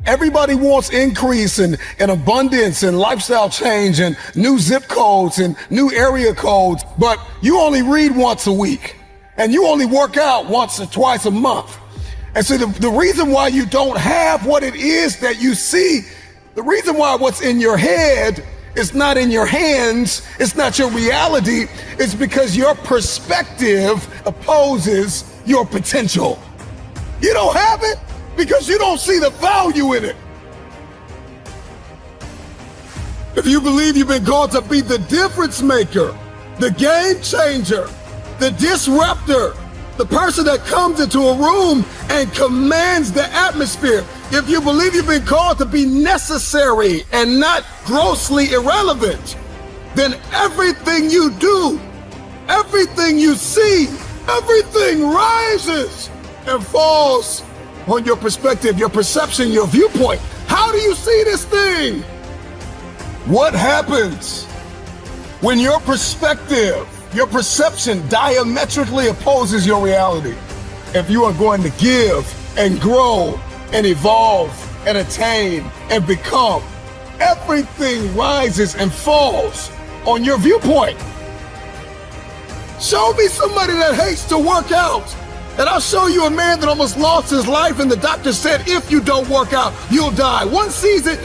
Everybody wants increase and abundance and lifestyle change and new zip codes and new area codes, but you only read once a week and you only work out once or twice a month. And so the reason why you don't have what it is that you see, the reason why what's in your head is not in your hands, it's not your reality, it's because your perspective opposes your potential. You don't have it because you don't see the value in it. If you believe you've been called to be the difference maker, the game changer, the disruptor, the person that comes into a room and commands the atmosphere, if you believe you've been called to be necessary and not grossly irrelevant, then everything you do, everything you see, everything rises and falls on your perspective, your perception, your viewpoint. How do you see this thing? What happens when your perspective, your perception diametrically opposes your reality? If you are going to give and grow and evolve and attain and become, everything rises and falls on your viewpoint. Show me somebody that hates to work out, and I'll show you a man that almost lost his life, and the doctor said, if you don't work out, you'll die. One sees it.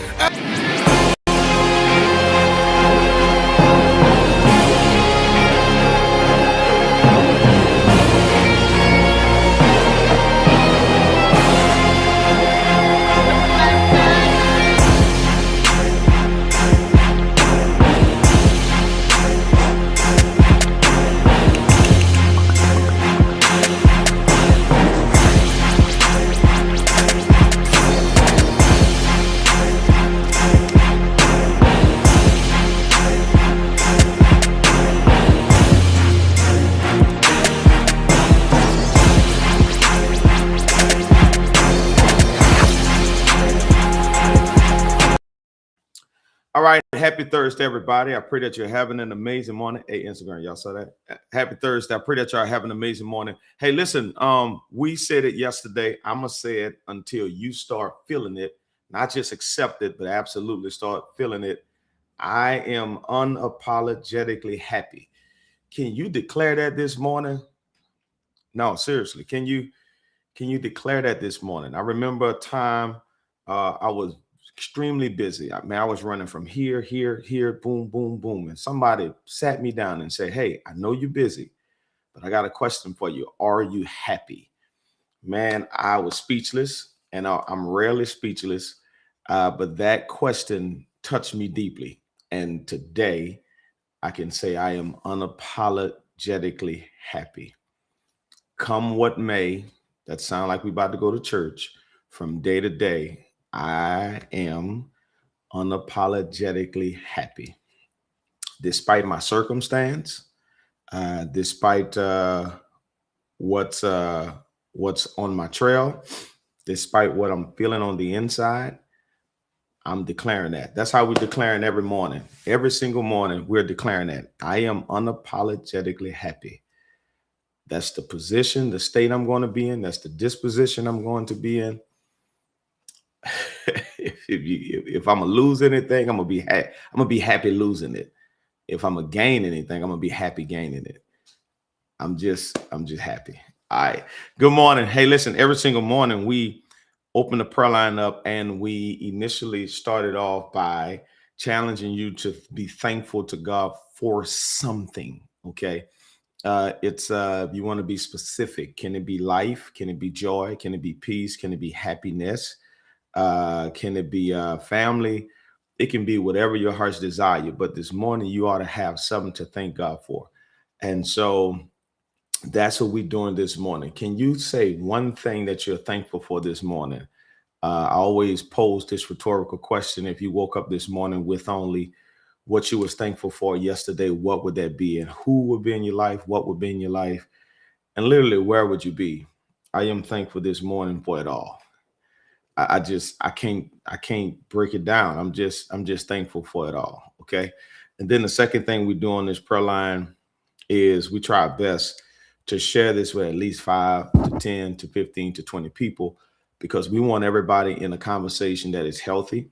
All right. Happy Thursday, everybody. I pray that you're having an amazing morning. Hey, Instagram, y'all saw that? Happy Thursday. I pray that y'all having an amazing morning. Hey, listen, we said it yesterday. I'm going to say it until you start feeling it, not just accept it, but absolutely start feeling it. I am unapologetically happy. Can you declare that this morning? No, seriously. Can you declare that this morning? I remember a time I was extremely busy. I was running from here, boom, boom, boom. And somebody sat me down and said, hey, I know you're busy, but I got a question for you. Are you happy? Man, I was speechless, and I'm rarely speechless, but that question touched me deeply. And today I can say I am unapologetically happy. Come what may, that sound like we about to go to church, from day to day, I am unapologetically happy. Despite my circumstance, despite what's on my trail, despite what I'm feeling on the inside, I'm declaring that. That's how we're declaring every morning. Every single morning, we're declaring that. I am unapologetically happy. That's the position, the state I'm going to be in. That's the disposition I'm going to be in. If I'm gonna lose anything, I'm gonna be happy losing it. If I'm gonna gain anything, I'm gonna be happy gaining it. I'm just happy. All right. Good morning. Hey, listen, every single morning we open the prayer line up, and we initially started off by challenging you to be thankful to God for something. Okay. It's you want to be specific. Can it be life? Can it be joy? Can it be peace? Can it be happiness? Can it be family? It can be whatever your heart's desire. But this morning, you ought to have something to thank God for. And so that's what we're doing this morning. Can you say one thing that you're thankful for this morning? I always pose this rhetorical question. If you woke up this morning with only what you was thankful for yesterday, what would that be? And who would be in your life? What would be in your life? And literally, where would you be? I am thankful this morning for it all. I can't break it down. I'm just thankful for it all. Okay. And then the second thing we do on this prayer line is we try our best to share this with at least 5 to 10 to 15 to 20 people. because we want everybody in a conversation that is healthy.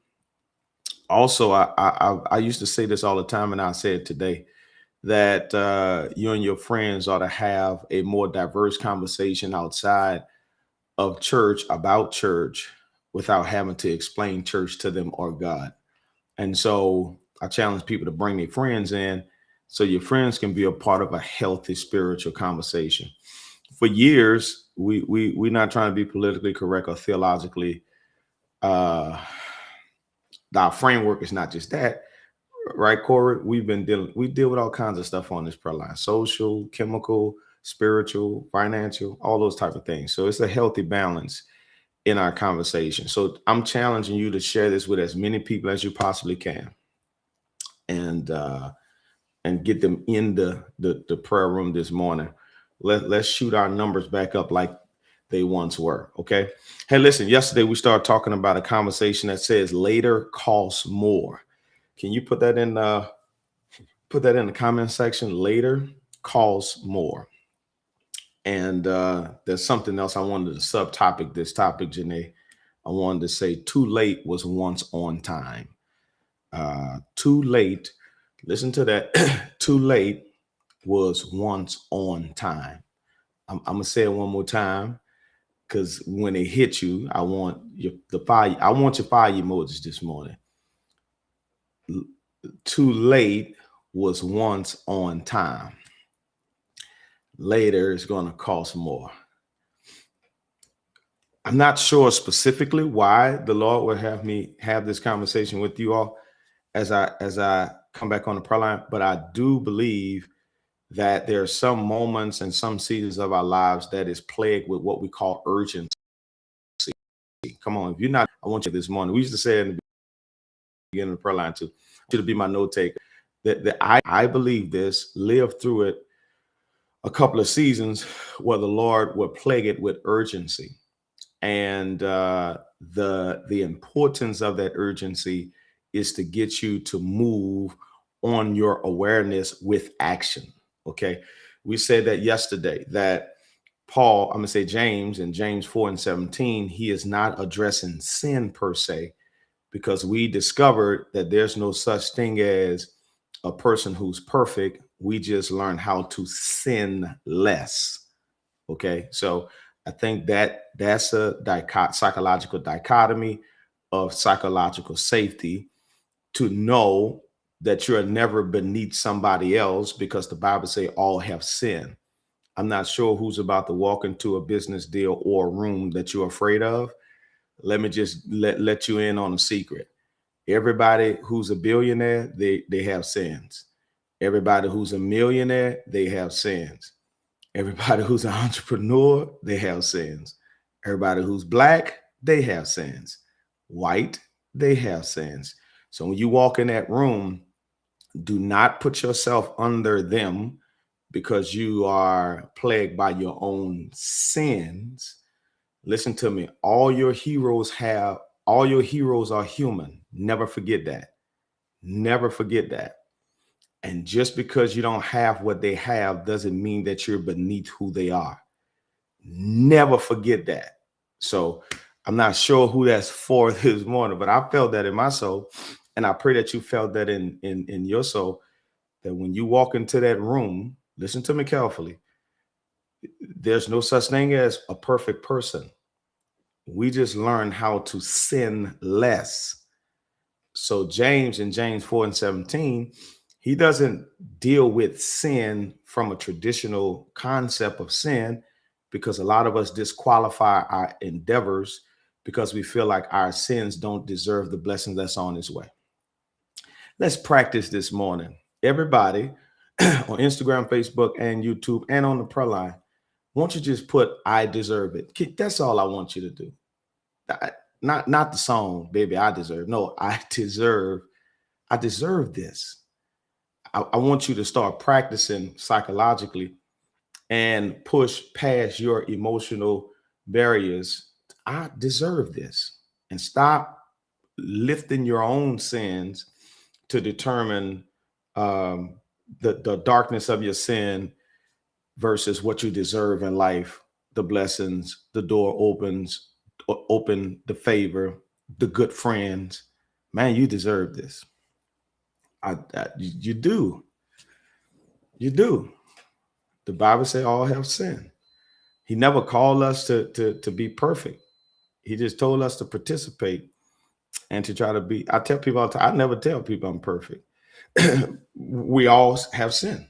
Also, I used to say this all the time, and I say it today, that you and your friends ought to have a more diverse conversation outside of church about church without having to explain church to them or God. And so I challenge people to bring their friends in so your friends can be a part of a healthy spiritual conversation. For years, we're not trying to be politically correct or theologically. Our framework is not just that, right, Corey? We deal with all kinds of stuff on this prayer line: social, chemical, spiritual, financial, all those type of things. So it's a healthy balance in our conversation. So I'm challenging you to share this with as many people as you possibly can, and get them in the prayer room this morning. Let's shoot our numbers back up like they once were. Okay. Hey, listen, yesterday we started talking about a conversation that says later costs more. Can you put that in the comment section? Later costs more. And there's something else I wanted to subtopic this topic, Janae. I wanted to say too late was once on time. Too late, listen to that. Too late was once on time. I'm gonna say it one more time, because when it hits you, I want your fire emojis this morning. Too late was once on time. Later is going to cost more. I'm not sure specifically why the Lord would have me have this conversation with you all as I come back on the prayer line, but I do believe that there are some moments and some seasons of our lives that is plagued with what we call urgency. Come on, if you're not, I want you this morning. We used to say in the beginning of the prayer line too, I want you to be my note taker. That I believe this, live through it a couple of seasons where the Lord would plague it with urgency. And the importance of that urgency is to get you to move on your awareness with action. Okay. We said that yesterday, that Paul, I'm going to say James, in James 4:17, he is not addressing sin per se, because we discovered that there's no such thing as a person who's perfect. We just learn how to sin less. Okay. So I think that's a psychological dichotomy of psychological safety, to know that you're never beneath somebody else, because the Bible says all have sinned. I'm not sure who's about to walk into a business deal or a room that you're afraid of. Let me just let you in on a secret. Everybody who's a billionaire, they have sins. Everybody who's a millionaire, they have sins. Everybody who's an entrepreneur, they have sins. Everybody who's black, they have sins. White, they have sins. So when you walk in that room, do not put yourself under them because you are plagued by your own sins. Listen to me. All your heroes are human. Never forget that. Never forget that. And just because you don't have what they have doesn't mean that you're beneath who they are. Never forget that. So I'm not sure who that's for this morning, but I felt that in my soul. And I pray that you felt that in your soul, that when you walk into that room, listen to me carefully, there's no such thing as a perfect person. We just learn how to sin less. So James, in James 4:17, he doesn't deal with sin from a traditional concept of sin, because a lot of us disqualify our endeavors because we feel like our sins don't deserve the blessing that's on its way. Let's practice this morning. Everybody on Instagram, Facebook, and YouTube, and on the prayer line, won't you just put "I deserve it"? That's all I want you to do. Not the song, "Baby, I deserve." No, I deserve this. I want you to start practicing psychologically and push past your emotional barriers. I deserve this. And stop lifting your own sins to determine the darkness of your sin versus what you deserve in life, the blessings, the door opens, open the favor, the good friends. Man, you deserve this. You do. You do. The Bible says all have sinned. He never called us to be perfect. He just told us to participate and to try to be. I tell people all the time, I never tell people I'm perfect. We all have sinned.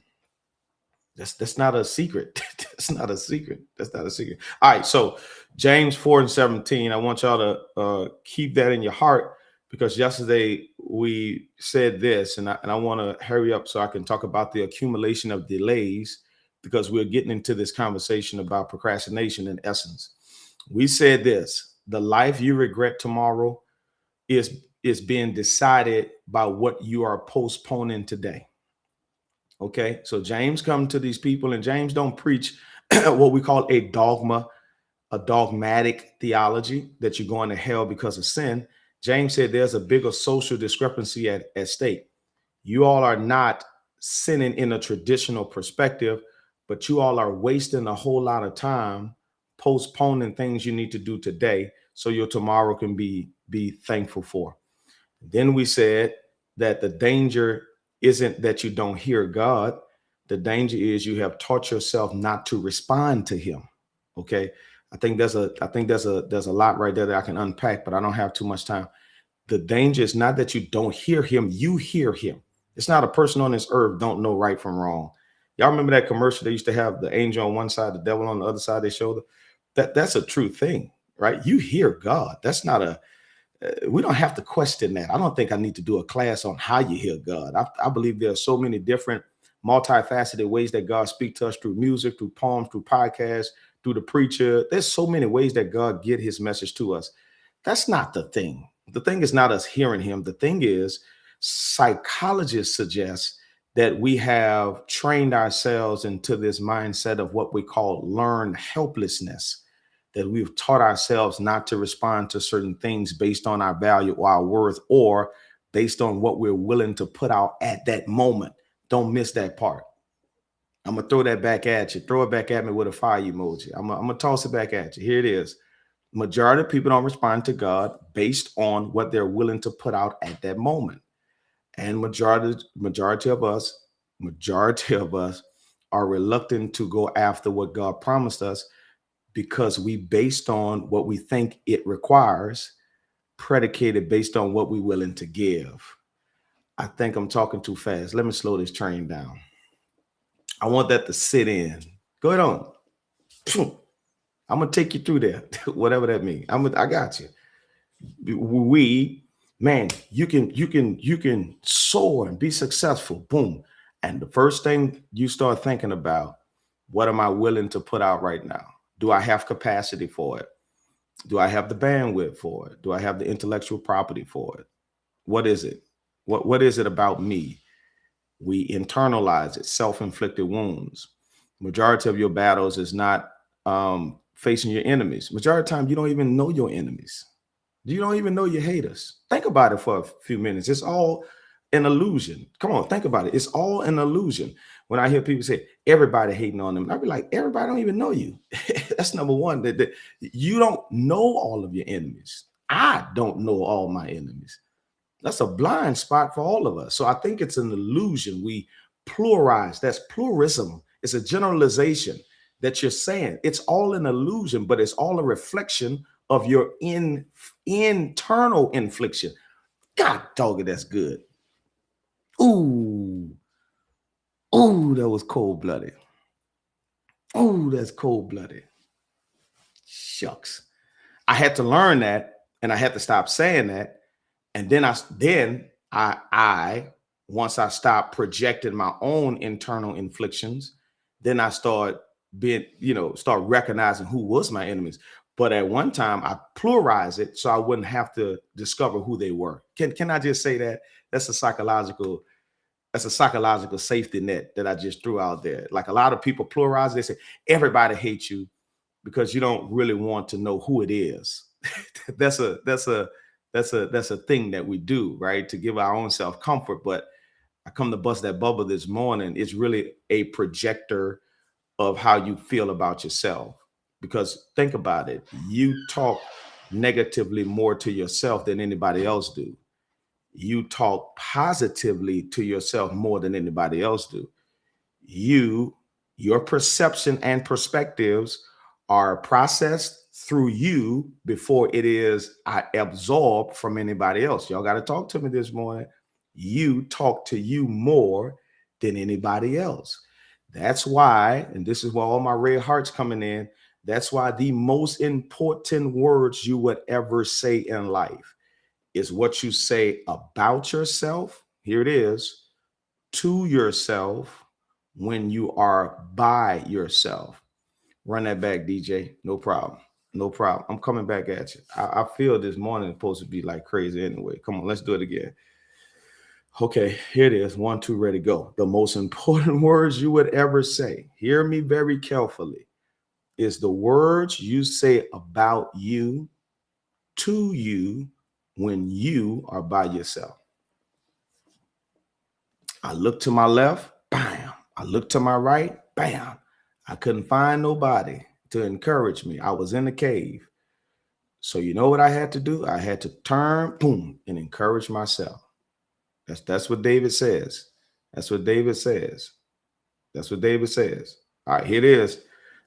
That's not a secret. That's not a secret. That's not a secret. All right. So James 4:17. I want y'all to keep that in your heart, because yesterday we said this, and I want to hurry up so I can talk about the accumulation of delays, because we're getting into this conversation about procrastination. In essence, we said this: the life you regret tomorrow is being decided by what you are postponing today. Okay, so James come to these people, and James don't preach what we call a dogma, a dogmatic theology that you're going to hell because of sin. James said there's a bigger social discrepancy at stake. You all are not sinning in a traditional perspective, but you all are wasting a whole lot of time postponing things you need to do today so your tomorrow can be thankful for. Then we said that the danger isn't that you don't hear God. The danger is you have taught yourself not to respond to him. Okay. I think there's a lot right there that I can unpack, but I don't have too much time. The danger is not that you don't hear him, you hear him. It's not a person on this earth don't know right from wrong. Y'all remember that commercial? They used to have the angel on one side, the devil on the other side of their shoulder. That's a true thing, right? You hear God. That's not we don't have to question that. I don't think I need to do a class on how you hear God. I believe there are so many different multifaceted ways that God speaks to us, through music, through poems, through podcasts, through the preacher. There's so many ways that God get his message to us. That's not the thing. The thing is not us hearing him. The thing is, psychologists suggest that we have trained ourselves into this mindset of what we call learned helplessness, that we've taught ourselves not to respond to certain things based on our value or our worth, or based on what we're willing to put out at that moment. Don't miss that part. I'm going to throw that back at you. Throw it back at me with a fire emoji. I'm going to toss it back at you. Here it is. Majority of people don't respond to God based on what they're willing to put out at that moment. And majority of us are reluctant to go after what God promised us, because we based on what we think it requires, predicated based on what we're willing to give. I think I'm talking too fast. Let me slow this train down. I want that to sit in. Go ahead on. I'm going to take you through there, whatever that means. I got you. You can soar and be successful. Boom. And the first thing you start thinking about, what am I willing to put out right now? Do I have capacity for it? Do I have the bandwidth for it? Do I have the intellectual property for it? What is it? What is it about me? We internalize it, self-inflicted wounds. Majority of your battles is not facing your enemies. Majority of the time, you don't even know your enemies. You don't even know your haters. Think about it for a few minutes. It's all an illusion. Come on, think about it. It's all an illusion. When I hear people say everybody hating on them, I'd be like, everybody don't even know you. That's number one. That you don't know all of your enemies. I don't know all my enemies. That's a blind spot for all of us. So I think it's an illusion. We pluralize. That's pluralism. It's a generalization that you're saying. It's all an illusion, but it's all a reflection of your internal infliction. God dog it, that's good. Ooh, that was cold-blooded. Oh, that's cold-blooded. Shucks. I had to learn that, and I had to stop saying that. And then I once I stopped projecting my own internal inflictions, then I start recognizing who was my enemies. But at one time I pluralized it so I wouldn't have to discover who they were. Can I just say that? That's a psychological safety net that I just threw out there. Like a lot of people pluralize, they say everybody hates you because you don't really want to know who it is. That's a thing that we do, right? To give our own self comfort. But I come to bust that bubble this morning. It's really a projector of how you feel about yourself. Because think about it. You talk negatively more to yourself than anybody else do. You talk positively to yourself more than anybody else do. Your perception and perspectives are processed through you before it is absorbed from anybody else. Y'all got to talk to me this morning. You talk to you more than anybody else. That's why, and this is where all my red hearts coming in. That's why the most important words you would ever say in life is what you say about yourself. Here it is, to yourself when you are by yourself. Run that back, DJ. No problem. No problem. I'm coming back at you. I feel this morning is supposed to be like crazy anyway. Come on, let's do it again. Okay, here it is. 1, 2, ready, go. The most important words you would ever say, hear me very carefully, is the words you say about you to you when you are by yourself. I look to my left, bam. I look to my right, bam. I couldn't find nobody to encourage me. I was in the cave. So you know what I had to do? I had to turn, boom, and encourage myself. That's what David says. That's what David says. That's what David says. All right, here it is.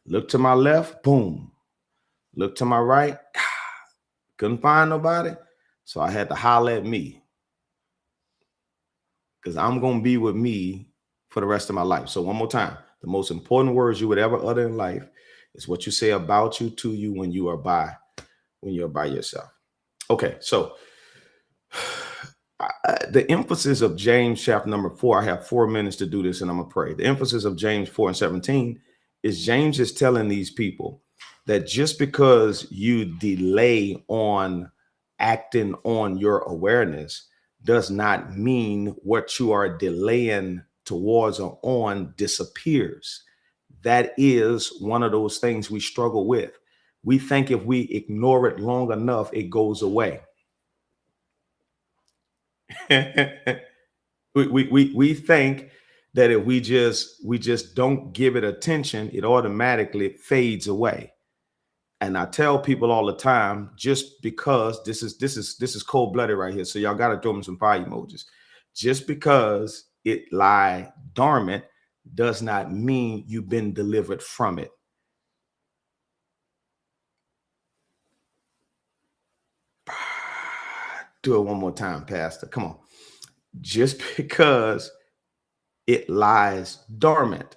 Look to my left, boom. Look to my right, couldn't find nobody. So I had to holler at me, because I'm going to be with me for the rest of my life. So one more time, the most important words you would ever utter in life is what you say about you to you when you're by yourself. Okay, so the emphasis of James chapter number 4, I have 4 minutes to do this and I'm gonna pray. The emphasis of James 4:17 is James is telling these people that just because you delay on acting on your awareness does not mean what you are delaying towards or on disappears. That is one of those things we struggle with. We think if we ignore it long enough, it goes away. we think that if we just don't give it attention, it automatically fades away. And I tell people all the time, just because this is cold-blooded right here, so y'all got to throw me some fire emojis. Just because it lie dormant does not mean you've been delivered from it. Do it one more time, Pastor. Come on. Just because it lies dormant.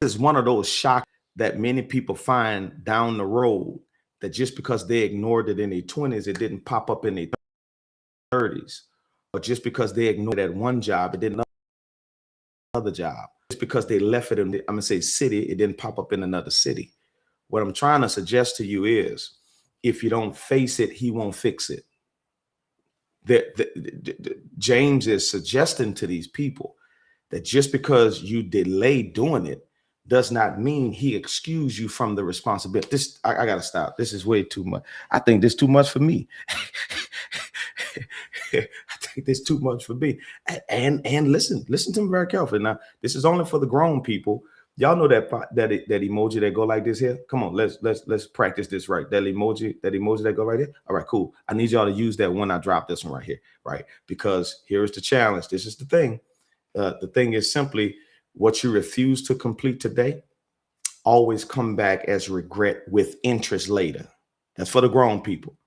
This is one of those shocks that many people find down the road, that just because they ignored it in their 20s, it didn't pop up in their 30s. Or just because they ignored that one job, it didn't another job. Just because they left it in the, I'm gonna say city, it didn't pop up in another city. What I'm trying to suggest to you is, if you don't face it, he won't fix it. James is suggesting to these people that just because you delay doing it does not mean he excuse you from the responsibility. This, I gotta stop. This is way too much. I think this is too much for me. I think this is too much for me. And listen to me very carefully. Now, this is only for the grown people. Y'all know that emoji that go like this here. Come on, let's practice this right. That emoji that go right here. All right, cool. I need y'all to use that when I drop this one right here, right? Because here is the challenge. This is the thing. The thing is simply, what you refuse to complete today always come back as regret with interest later. That's for the grown people.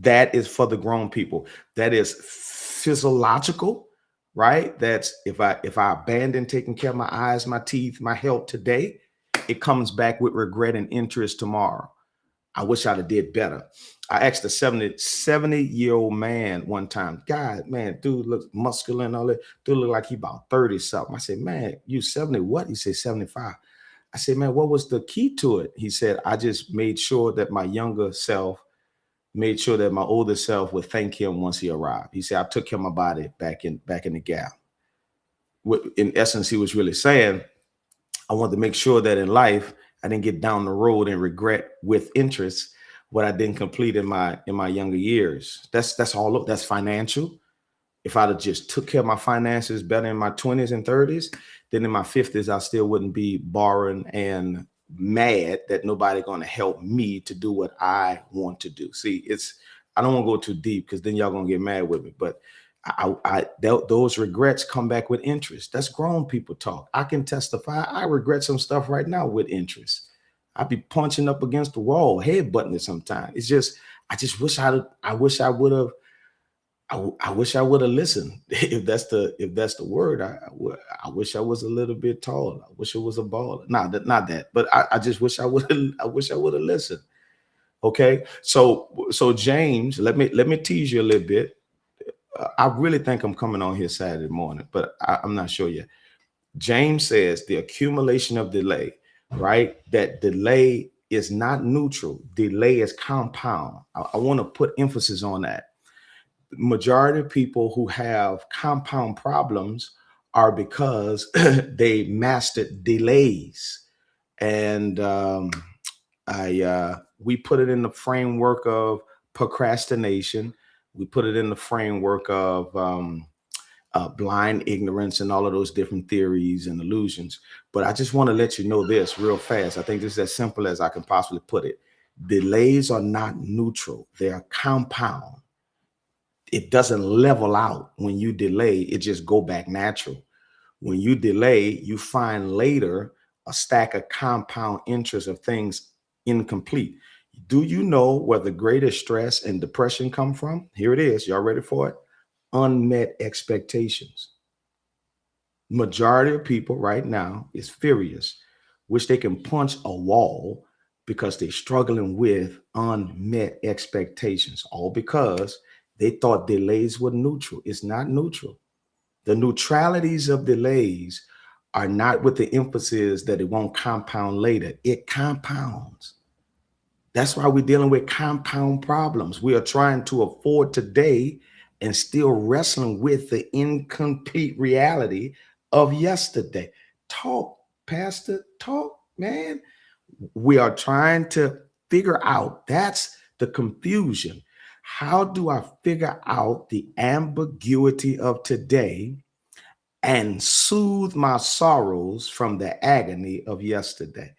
That is for the grown people. That is physiological, right? That's if I abandon taking care of my eyes, my teeth, my health today, it comes back with regret and interest tomorrow. I wish I'd have did better. I asked a 70-year-old man one time, God, man, dude looks muscular and all that. Dude look like he about 30 something. I said, man, you 70 what? He said 75. I said, man, what was the key to it? He said, I just made sure that my younger self made sure that my older self would thank him once he arrived. He said, I took care of my body back in the gap. In essence, he was really saying, I wanted to make sure that in life, I didn't get down the road and regret with interest what I didn't complete in my younger years. That's all. That's financial. If I'd have just took care of my finances better in my 20s and 30s, then in my 50s, I still wouldn't be borrowing and mad that nobody going to help me to do what I want to do. See, I don't want to go too deep because then y'all going to get mad with me. But those regrets come back with interest. That's grown people talk. I can testify. I regret some stuff right now with interest. I'd be punching up against the wall, headbutting it sometimes. It's just, I wish I would have. I wish I would have listened. If that's the word, I wish I was a little bit taller. I wish it was a baller. Not that, but I just wish I would have. I wish I would have listened. Okay, so James, let me tease you a little bit. I really think I'm coming on here Saturday morning, but I'm not sure yet. James says the accumulation of delay, right? That delay is not neutral. Delay is compound. I want to put emphasis on that. Majority of people who have compound problems are because they mastered delays. And we put it in the framework of procrastination. We put it in the framework of blind ignorance and all of those different theories and illusions. But I just want to let you know this real fast. I think this is as simple as I can possibly put it. Delays are not neutral. They are compound. It doesn't level out when you delay. It just go back natural. When you delay, you find later a stack of compound interest of things incomplete. Do you know where the greatest stress and depression come from? Here it is. Y'all ready for it? Unmet expectations. Majority of people right now is furious, wish they can punch a wall because they're struggling with unmet expectations, all because they thought delays were neutral. It's not neutral. The neutralities of delays are not with the emphasis that it won't compound later. It compounds. That's why we're dealing with compound problems. We are trying to afford today and still wrestling with the incomplete reality of yesterday. Talk, Pastor, talk, man. We are trying to figure out, that's the confusion. How do I figure out the ambiguity of today and soothe my sorrows from the agony of yesterday?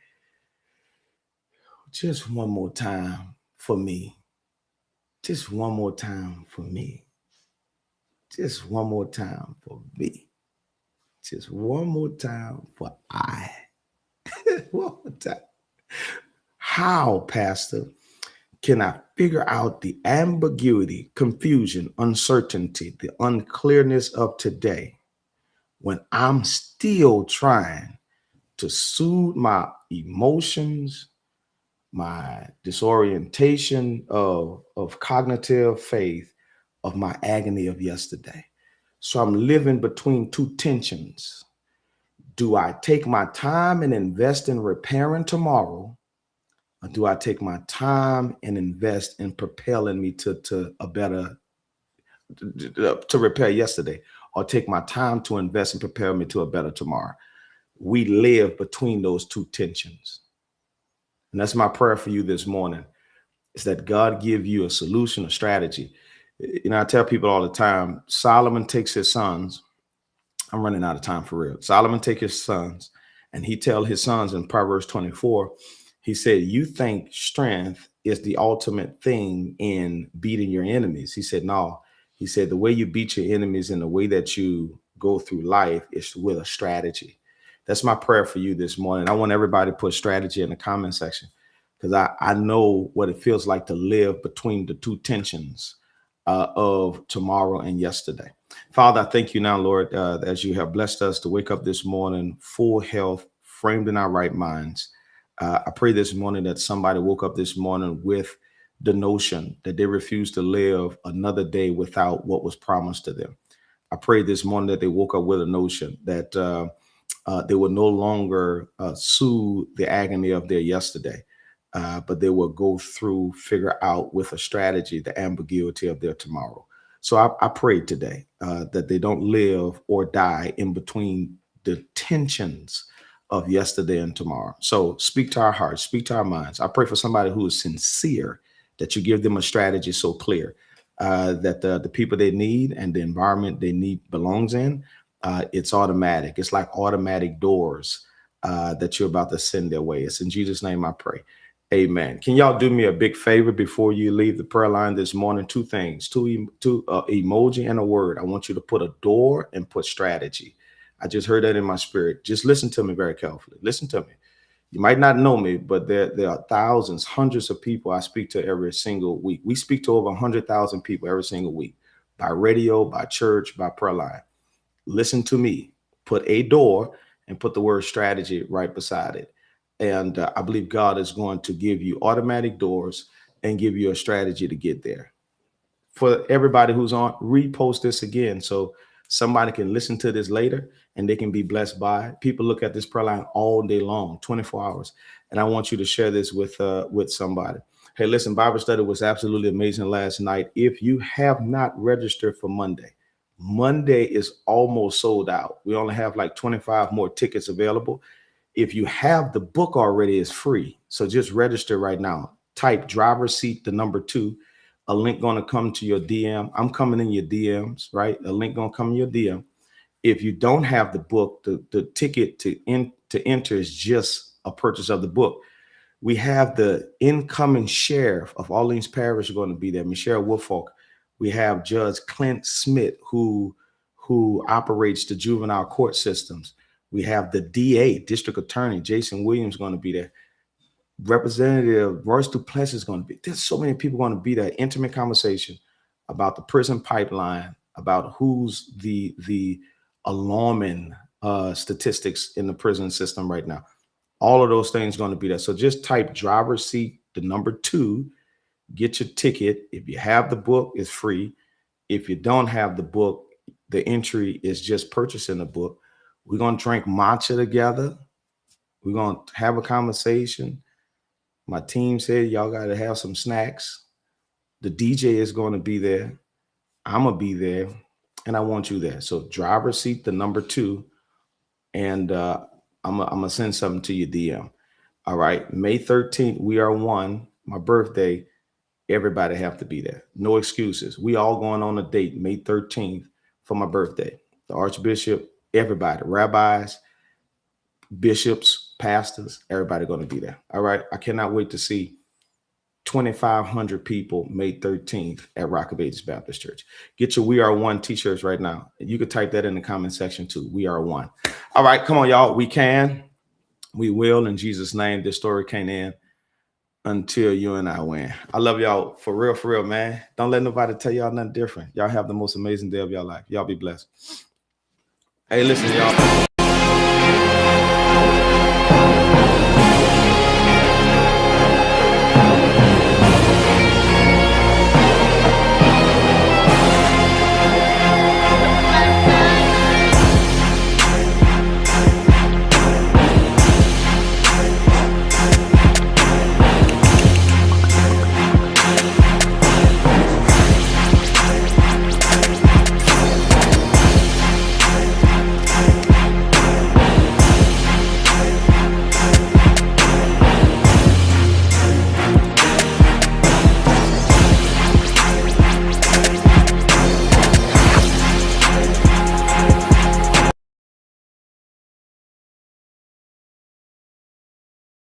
Just one more time for me. Just one more time for me. Just one more time for me. Just one more time for I. One more time. How, Pastor, can I figure out the ambiguity, confusion, uncertainty, the unclearness of today when I'm still trying to soothe my emotions, my disorientation of cognitive faith, of my agony of yesterday? So I'm living between two tensions. Do I take my time and invest in repairing tomorrow? Or do I take my time and invest in propelling me to a better, to repair yesterday, or take my time to invest and prepare me to a better tomorrow? We live between those two tensions. And that's my prayer for you this morning, is that God give you a solution, a strategy. You know, I tell people all the time, Solomon takes his sons. I'm running out of time for real. Solomon take his sons, and he tell his sons in Proverbs 24, he said, you think strength is the ultimate thing in beating your enemies. He said, no. He said, the way you beat your enemies and the way that you go through life is with a strategy. That's my prayer for you this morning. I want everybody to put strategy in the comment section, because I know what it feels like to live between the two tensions of tomorrow and yesterday. Father, I thank you now, Lord, as you have blessed us to wake up this morning, full health, framed in our right minds. I pray this morning that somebody woke up this morning with the notion that they refuse to live another day without what was promised to them. I pray this morning that they woke up with a notion that they will no longer soothe the agony of their yesterday, but they will go through, figure out with a strategy, the ambiguity of their tomorrow. So I pray today that they don't live or die in between the tensions of yesterday and tomorrow. So speak to our hearts, speak to our minds. I pray for somebody who is sincere, that you give them a strategy so clear that the people they need and the environment they need belongs in. It's automatic. It's like automatic doors that you're about to send their way. It's in Jesus' name I pray. Amen. Can y'all do me a big favor before you leave the prayer line this morning? Two things, two emoji and a word. I want you to put a door and put strategy. I just heard that in my spirit. Just listen to me very carefully. Listen to me. You might not know me, but there are thousands, hundreds of people I speak to every single week. We speak to over 100,000 people every single week by radio, by church, by prayer line. Listen to me. Put a door and put the word strategy right beside it. And I believe God is going to give you automatic doors and give you a strategy to get there. For everybody who's on, repost this again so somebody can listen to this later and they can be blessed by it. People look at this prayer line all day long, 24 hours. And I want you to share this with somebody. Hey, listen, Bible study was absolutely amazing last night. If you have not registered for Monday is almost sold out. We only have like 25 more tickets available. If you have the book already, it's free. So just register right now. Type driver's seat, the number 2. A link going to come to your DM. I'm coming in your DMs, right? A link going to come in your DM. If you don't have the book, the ticket to enter is just a purchase of the book. We have the incoming sheriff of Orleans Parish going to be there, Michelle Woolfolk. We have Judge Clint Smith, who operates the juvenile court systems. We have the DA, District Attorney Jason Williams, going to be there. Representative Royce Duplessis is going to be. There's so many people going to be there. Intimate conversation about the prison pipeline, about who's the alarming statistics in the prison system right now. All of those things going to be there. So just type driver's seat, the number 2, get your ticket. If you have the book, it's free. If you don't have the book, the entry is just purchasing the book. We're going to drink matcha together. We're going to have a conversation. My team said y'all got to have some snacks. The DJ is going to be there. I'm going to be there. And I want you there. So driver's seat, the number 2. And I'm going to send something to your DM. All right. May 13th, we are one. My birthday. Everybody have to be there. No excuses. We all going on a date May 13th for my birthday. The Archbishop, everybody, rabbis, bishops, pastors, everybody going to be there. All right. I cannot wait to see 2,500 people May 13th at Rock of Ages Baptist Church. Get your We Are One t-shirts right now. You could type that in the comment section too. We are one. All right. Come on, y'all. We can. We will. In Jesus' name. This story can't end until you and I win. I love y'all for real, man. Don't let nobody tell y'all nothing different. Y'all have the most amazing day of your life. Y'all be blessed. Hey, listen, y'all.